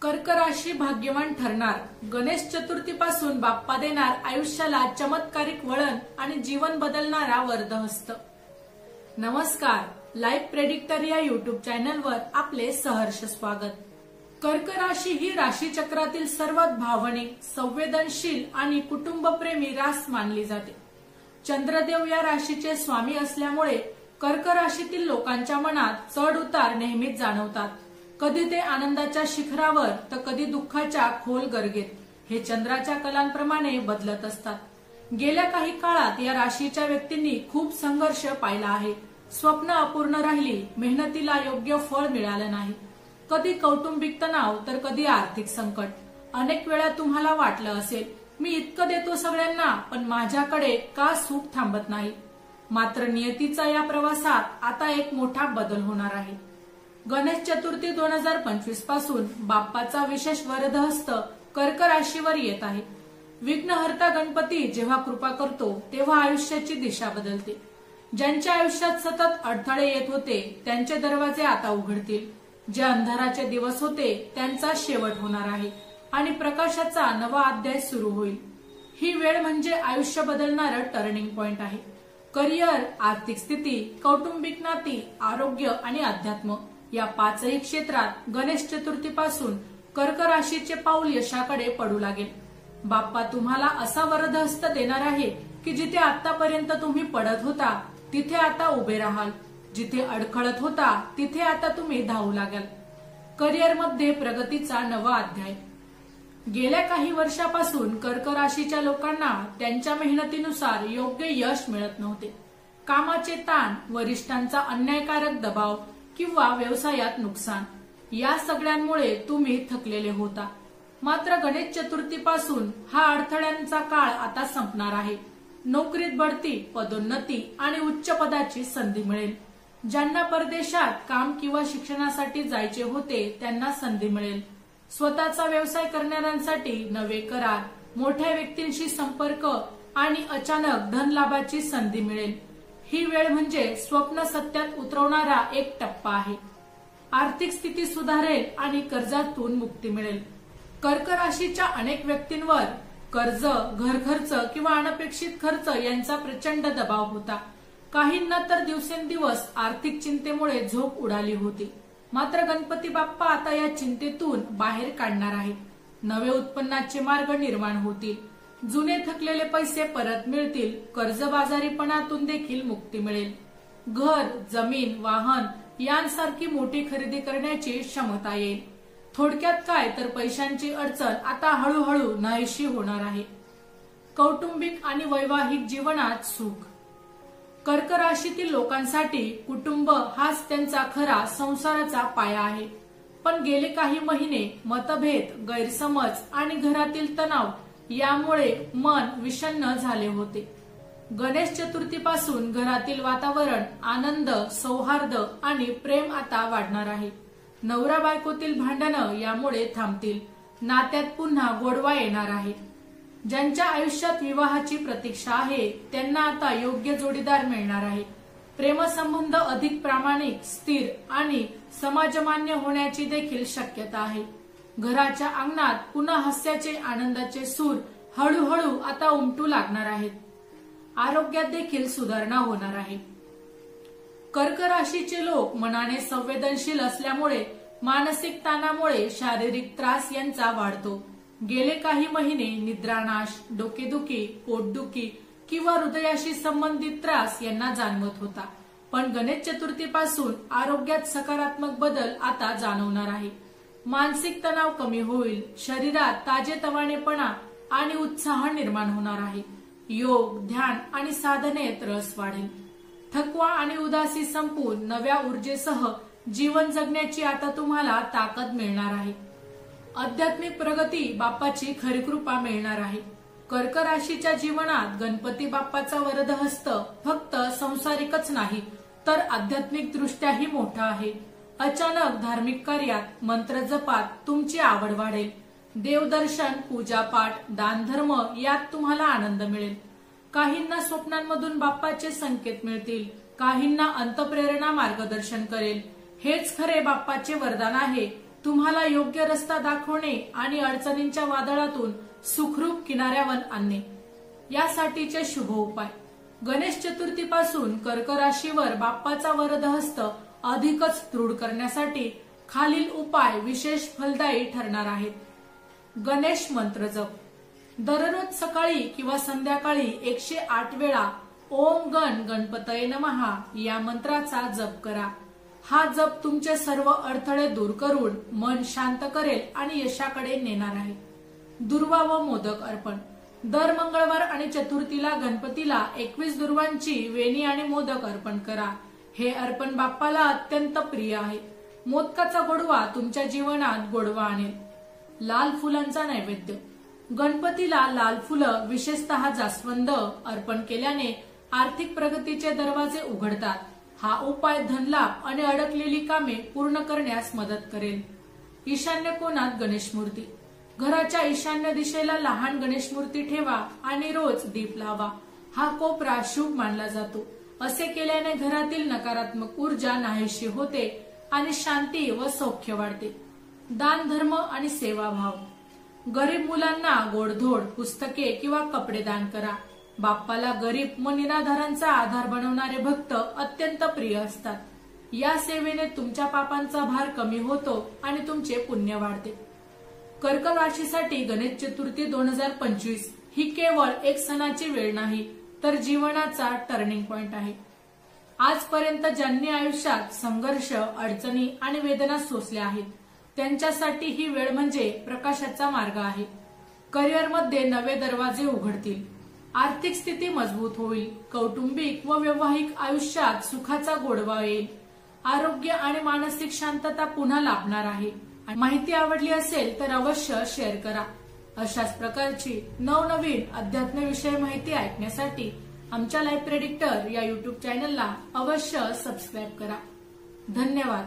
कर्क राशी भाग्यवान ठरणार। गणेश चतुर्थीपासून बाप्पा देणार आयुष्याला चमत्कारिक वळण आणि जीवन बदलणारा वरदहस्त। नमस्कार, लाईव्ह प्रेडिक्टर या युट्यूब चॅनलवर आपले सहर्ष स्वागत। कर्क राशी ही राशी चक्रातील सर्वात भावनिक, संवेदनशील आणि कुटुंबप्रेमी रास मानली जाते। चंद्रदेव या राशीचे स्वामी असल्यामुळे कर्क राशीतील लोकांच्या मनात चढ उतार नेहमीच जाणवतात। कधी ते आनंदाच्या शिखरावर तर कधी दुःखाच्या खोल गर्गेत। हे चंद्राच्या कलांप्रमाणे बदलत असतात। गेल्या काही काळात या राशीच्या व्यक्तींनी खूप संघर्ष पाहिला आहे। स्वप्न अपूर्ण राहिली, मेहनतीला योग्य फळ मिळालं नाही। कधी कौटुंबिक तणाव तर कधी आर्थिक संकट। अनेक वेळा तुम्हाला वाटलं असेल, मी इतकं देतो सगळ्यांना, पण माझ्याकडे का सुख थांबत नाही। मात्र नियतीचा या प्रवासात आता एक मोठा बदल होणार आहे। गणेश चतुर्थी 2025 पासून बाप्पाचा विशेष वरदहस्त कर्क राशीवर येत आहे। विघ्नहर्ता गणपती जेव्हा कृपा करतो तेव्हा आयुष्याची दिशा बदलते। ज्यांच्या आयुष्यात सतत अडथळे येत होते त्यांचे दरवाजे आता उघडतील। जे अंधाराचे दिवस होते त्यांचा शेवट होणार आहे आणि प्रकाशाचा नवा अध्याय सुरू होईल। ही वेळ म्हणजे आयुष्य बदलणारं टर्निंग पॉइंट आहे। करिअर, आर्थिक स्थिती, कौटुंबिक नाती, आरोग्य आणि अध्यात्म या पाचही क्षेत्रात गणेश चतुर्थीपासून कर्क राशीचे पाऊल यशाकडे पडू लागेल। बाप्पा तुम्हाला असा वरदहस्त देणार आहे की जिथे आतापर्यंत तुम्ही पडत होता तिथे आता उभे राहाल। जिथे अडखळत होता तिथे आता तुम्ही धावू लागाल। करिअरमध्ये प्रगतीचा नवा अध्याय। गेल्या काही वर्षापासून कर्क राशीच्या लोकांना त्यांच्या मेहनतीनुसार योग्य यश मिळत नव्हते। कामाचे ताण, वरिष्ठांचा अन्यायकारक दबाव किंवा व्यवसायात नुकसान, या सगळ्यांमुळे तुम्ही थकलेले होता। मात्र गणेश चतुर्थीपासून हा अडथळ्यांचा काळ आता संपणार आहे। नोकरीत बढती, पदोन्नती आणि उच्च पदाची संधी मिळेल। ज्यांना परदेशात काम किंवा शिक्षणासाठी जायचे होते त्यांना संधी मिळेल। स्वतःचा व्यवसाय करणाऱ्यांसाठी नवे करार, मोठ्या व्यक्तींशी संपर्क आणि अचानक धनलाभाची संधी मिळेल। ही वेळ म्हणजे स्वप्न सत्यात उतरवणारा एक टप्पा आहे। आर्थिक स्थिती सुधारेल आणि कर्जातून मुक्ती मिळेल। कर्क राशीच्या अनेक व्यक्तींवर कर्ज, घर खर्च किंवा अनपेक्षित खर्च यांचा प्रचंड दबाव होता। काहींना तर दिवसेंदिवस आर्थिक चिंतेमुळे झोप उडाली होती। मात्र गणपती बाप्पा आता या चिंतेतून बाहेर काढणार आहेत। नवे उत्पन्नाचे मार्ग निर्माण होतील। जुने थकलेले पैसे परत मिळतील। कर्जबाजारीपणातून देखील मुक्ती मिळेल। घर, जमीन, वाहन यांसारखी मोठी खरेदी करण्याची क्षमता येईल। थोडक्यात काय तर पैशांची अडचण आता हळूहळू नाहीशी होणार आहे। कौटुंबिक आणि वैवाहिक जीवनात सुख। कर्क राशीतील लोकांसाठी कुटुंब हाच त्यांचा खरा संसाराचा पाया आहे। पण गेले काही महिने मतभेद, गैरसमज आणि घरातील तणाव यामुळे मन विषण्ण झाले होते। गणेश चतुर्थीपासून घरातील वातावरण आनंद, सौहार्द आणि प्रेम आता वाढणार आहे। नवरा बायकोतील भांडणं यामुळे थांबतील। नात्यात पुन्हा गोडवा येणार आहे। ज्यांच्या आयुष्यात विवाहाची प्रतीक्षा आहे त्यांना आता योग्य जोडीदार मिळणार आहे। प्रेमसंबंध अधिक प्रामाणिक, स्थिर आणि समाजमान्य होण्याची देखील शक्यता आहे। घराच्या अंगणात पुन्हा हास्याचे, आनंदाचे सूर हळूहळू आता उमटू लागणार आहेत। आरोग्यात देखील सुधारणा होणार आहे। कर्क राशीचे लोक मनाने संवेदनशील असल्यामुळे मानसिक ताणामुळे शारीरिक त्रास यांचा वाढतो। गेले काही महिने निद्रानाश, डोकेदुखी, पोटदुखी किंवा हृदयाशी संबंधित त्रास यांना जाणवत होता। पण गणेश चतुर्थीपासून आरोग्यात सकारात्मक बदल आता जाणवणार आहे। मानसिक तणाव कमी होईल। शरीरात ताजेतवानेपणा आणि उत्साह निर्माण होणार आहे। योग, ध्यान आणि साधनेत रस वाढेल। थकवा आणि उदासी संपून नव्या ऊर्जेसह जीवन जगण्याची आता तुम्हाला ताकद मिळणार आहे। आध्यात्मिक प्रगती, बाप्पाची खरी कृपा मिळणार आहे। कर्क राशीच्या जीवनात गणपती बाप्पाचा वरदहस्त फक्त संसारिकच नाही तर आध्यात्मिक दृष्ट्याही मोठा आहे। अचानक धार्मिक कार्यात, मंत्र जपात तुमची आवड वाढेल। देवदर्शन, पूजापाठ, दानधर्म यात तुम्हाला आनंद मिळेल। काहींना स्वप्नांमधून बाप्पाचे संकेत मिळतील। काहींना अंतःप्रेरणा मार्गदर्शन करेल। हेच खरे बाप्पाचे वरदान आहे। तुम्हाला योग्य रस्ता दाखवणे आणि अडचणींच्या वादळातून सुखरूप किनाऱ्यावर आणणे यासाठीचे शुभ उपाय। गणेश चतुर्थीपासून कर्क राशीवर बाप्पाचा वरदहस्त अधिकच दृढ करण्यासाठी खालील उपाय विशेष फलदायी ठरणार आहेत। गणेश मंत्र जप। दररोज सकाळी किंवा संध्याकाळी 108 वेळा ओम गण गणपतये नमः या मंत्राचा जप करा। हा जप तुमचे सर्व अडथळे दूर करून मन शांत करेल आणि यशाकडे नेणार आहे। दुर्वा व मोदक अर्पण। दर मंगळवार आणि चतुर्थीला गणपतीला 21 दुर्वांची वेणी आणि मोदक अर्पण करा। हे अर्पण बाप्पाला अत्यंत प्रिय आहे। मोदकाचा गोडवा तुमच्या जीवनात गोडवा आणेल। लाल फुलांचा नैवेद्य। गणपतीला लाल फुलं विशेषतः जास्वंद अर्पण केल्याने आर्थिक प्रगतीचे दरवाजे उघडतात। हा उपाय धनलाभ आणि अडकलेली कामे पूर्ण करण्यास मदत करेल। ईशान्य कोणात गणेश मूर्ती। घराच्या ईशान्य दिशेला लहान गणेश मूर्ती ठेवा आणि रोज दीप लावा। हा कोपरा शुभ मानला जातो। असे केल्याने घरातील नकारात्मक ऊर्जा नाहीशी होते आणि शांती व सौख्य वाढते। दान धर्म आणि सेवाभाव। गरीब मुलांना गोडधोड पुस्तके किंवा कपडे दान करा। बाप्पाला गरीब व निराधारांचा आधार बनवणारे भक्त अत्यंत प्रिय असतात। या सेवेने तुमच्या पापांचा भार कमी होतो आणि तुमचे पुण्य वाढते। कर्क राशीसाठी गणेश चतुर्थी 2025 ही केवळ एक सणाची वेळ नाही तर जीवनाचा टर्निंग पॉइंट आहे। आजपर्यंत ज्यांनी आयुष्यात संघर्ष, अडचणी आणि वेदना सोसल्या आहेत त्यांच्यासाठी ही वेळ म्हणजे प्रकाशाचा मार्ग आहे। करिअरमध्ये नवे दरवाजे उघडतील, आर्थिक स्थिती मजबूत होईल, कौटुंबिक व वैवाहिक आयुष्यात सुखाचा गोडवा येईल, आरोग्य आणि मानसिक शांतता पुन्हा लाभणार आहे। माहिती आवडली असेल तर अवश्य शेअर करा। अशाच प्रकारची नवनवीन अध्यात्मविषयी माहिती ऐकण्यासाठी आमच्या लाईव्ह प्रेडिक्टर या YouTube चॅनलला अवश्य सबस्क्राईब करा। धन्यवाद।